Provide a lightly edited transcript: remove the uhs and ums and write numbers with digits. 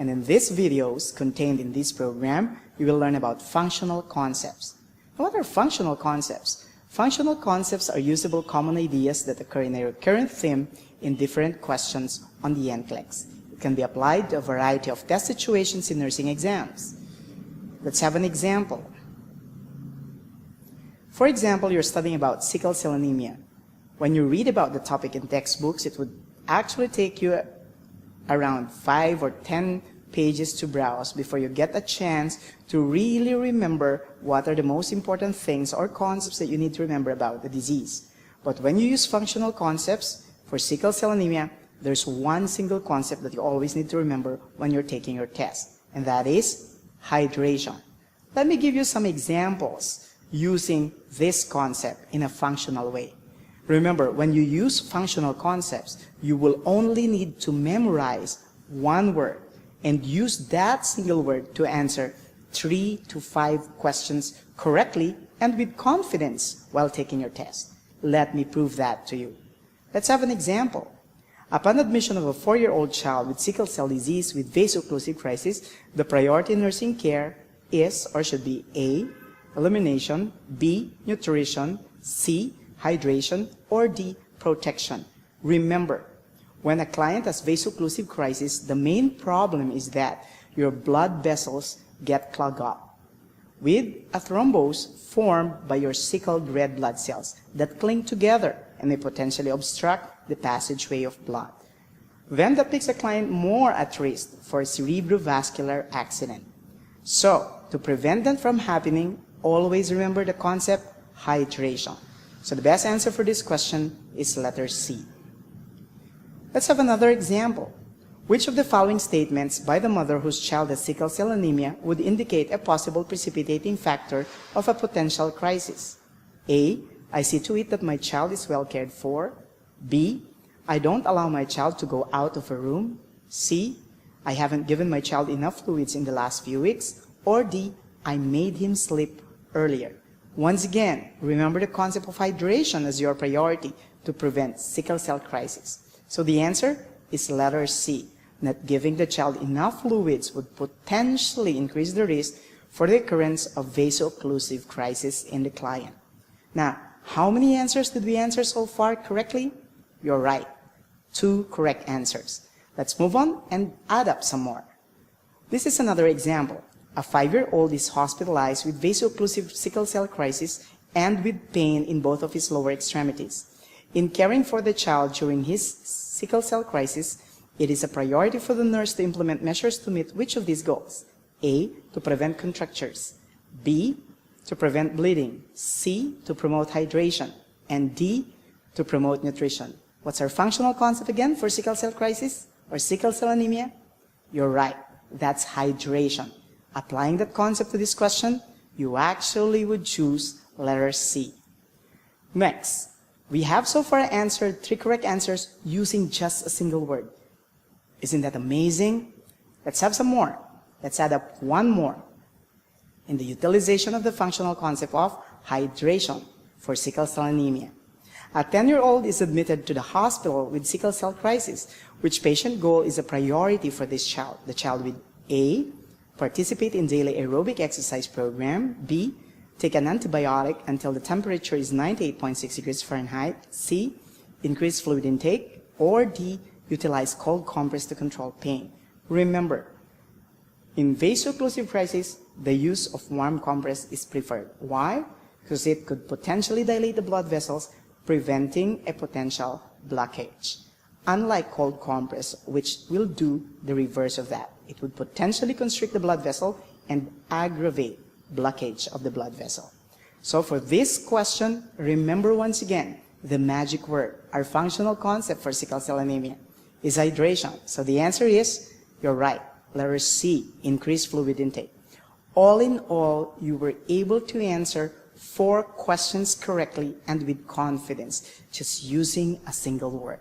And in these videos contained in this program, you will learn about functional concepts. Now, what are functional concepts? Functional concepts are usable common ideas that occur in a recurrent theme in different questions on the NCLEX. It can be applied to a variety of test situations in nursing exams. Let's have an example. For example, you're studying about sickle cell anemia. When you read about the topic in textbooks, it would actually take you around 5 or 10 pages to browse before you get a chance to really remember what are the most important things or concepts that you need to remember about the disease. But when you use functional concepts for sickle cell anemia, there's one single concept that you always need to remember when you're taking your test, and that is hydration. Let me give you some examples using this concept in a functional way. Remember, when you use functional concepts, you will only need to memorize one word and use that single word to answer 3 to 5 questions correctly and with confidence while taking your test. Let me prove that to you. Let's have an example. Upon admission of a 4-year-old child with sickle cell disease with vaso-occlusive crisis, the priority in nursing care is or should be A, elimination, B, nutrition, C, hydration, or D, protection. Remember, when a client has vaso-occlusive crisis, the main problem is that your blood vessels get clogged up with a thrombus formed by your sickled red blood cells that cling together and may potentially obstruct the passageway of blood. Then that makes a client more at risk for a cerebrovascular accident. So, to prevent that from happening, always remember the concept hydration. So the best answer for this question is letter C. Let's have another example. Which of the following statements by the mother whose child has sickle cell anemia would indicate a possible precipitating factor of a potential crisis? A, I see to it that my child is well cared for. B, I don't allow my child to go out of a room. C, I haven't given my child enough fluids in the last few weeks. Or D, I made him sleep earlier. Once again, remember the concept of hydration as your priority to prevent sickle cell crisis. So the answer is letter C. Not giving the child enough fluids would potentially increase the risk for the occurrence of vaso-occlusive crisis in the client. Now, how many answers did we answer so far correctly? You're right. 2 correct answers. Let's move on and add up some more. This is another example. A 5-year-old is hospitalized with vaso-occlusive sickle cell crisis and with pain in both of his lower extremities. In caring for the child during his sickle cell crisis, it is a priority for the nurse to implement measures to meet which of these goals? A, to prevent contractures. B, to prevent bleeding. C, to promote hydration. And D, to promote nutrition. What's our functional concept again for sickle cell crisis or sickle cell anemia? You're right. That's hydration. Applying that concept to this question, you actually would choose letter C. Next, we have so far answered 3 correct answers using just a single word. Isn't that amazing? Let's have some more. Let's add up one more in the utilization of the functional concept of hydration for sickle cell anemia. A 10-year-old is admitted to the hospital with sickle cell crisis, which patient goal is a priority for this child. The child with A, participate in daily aerobic exercise program. B, take an antibiotic until the temperature is 98.6 degrees Fahrenheit. C, increase fluid intake. Or D, utilize cold compress to control pain. Remember, in vaso-occlusive crisis, the use of warm compress is preferred. Why? Because it could potentially dilate the blood vessels, preventing a potential blockage. Unlike cold compress, which will do the reverse of that. It would potentially constrict the blood vessel and aggravate blockage of the blood vessel. So for this question, remember once again, the magic word, our functional concept for sickle cell anemia is hydration. So the answer is, you're right, letter C, increased fluid intake. All in all, you were able to answer 4 questions correctly and with confidence, just using a single word.